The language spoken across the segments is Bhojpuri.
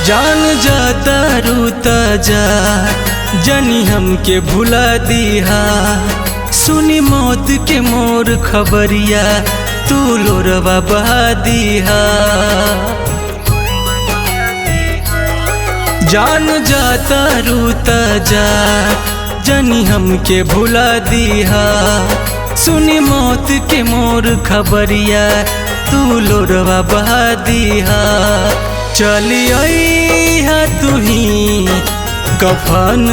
जान जाता रूता जा जनी हमके भुला दिहा। सुनी मौत के मोर खबरिया तू लोरवा बहा दिहा। जान जाता रूता जा जनी हमके भुला दिहा। सुनी मौत के मोर खबरिया तू लोरवा बहा दिहा। चली आईहा तुही कफन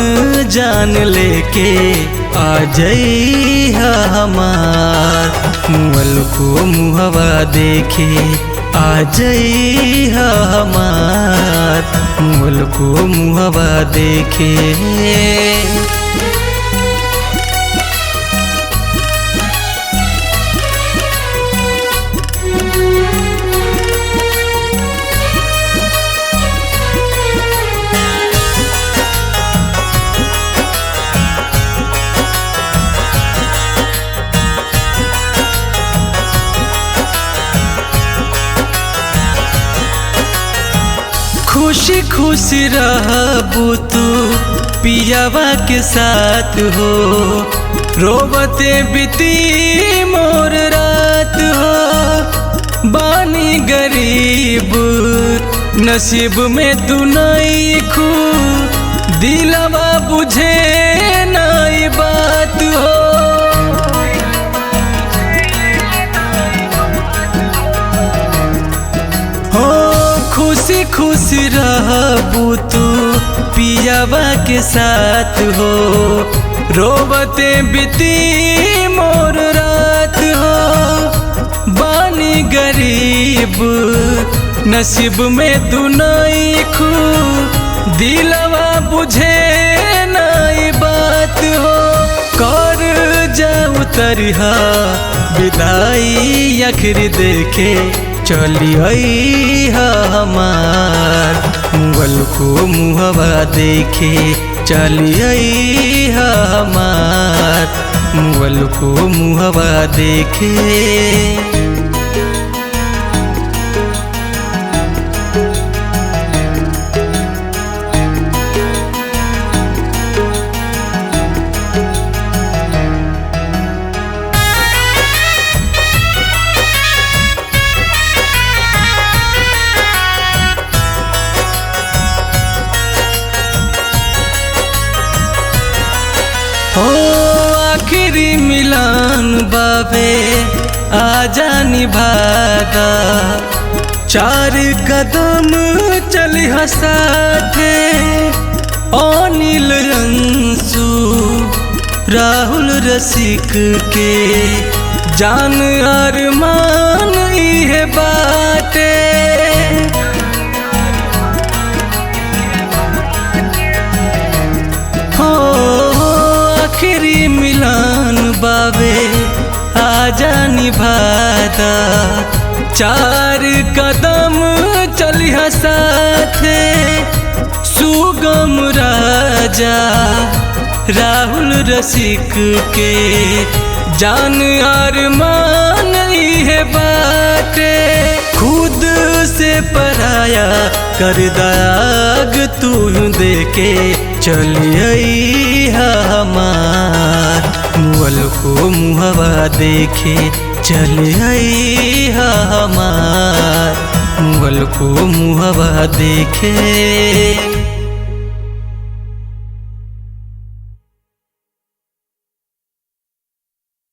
जान लेके आ जइहा हमार। मुअल को मुहवा देखे आ जइहा हमार। मुअल को मुहवा देखे। खुशी खुशी रहबू तू पियावा के साथ हो। रोबते बीती मोर रात हो। बानी गरीब नसीब में तू नहीं खू। दिलवा बुझे नहीं बात हो। खुशी खुशी रहबू तू पियावा के साथ हो। रोबते बीती मोर रात हो। बानी गरीब नसीब में तू नहीं खू। दिलवा बुझे नहीं बात हो। कर जाऊ तरिहा विदाई आखिर देखे चली आईहा हमार। मुअल को मुहवा देखे चली आईहा हमार। मुअल को मुहवा देखे। आखिरी मिलान बाबे आजा निभागा। 4 कदम चली साथे अनिल अंशु राहुल रसिक के जान अरमान इहे बाटे। आखिरी मिलान बाबे आजा निभादा। 4 कदम चलिहा साथे सुगम राजा राहुल रसिक के जान अरमान इहे बाटे। खुद से पराया कर दाग तू देके चली आईहा हमार। मुअल को मुहवा देखे चली आईहा हमार। मुअल को मुहवा देखे।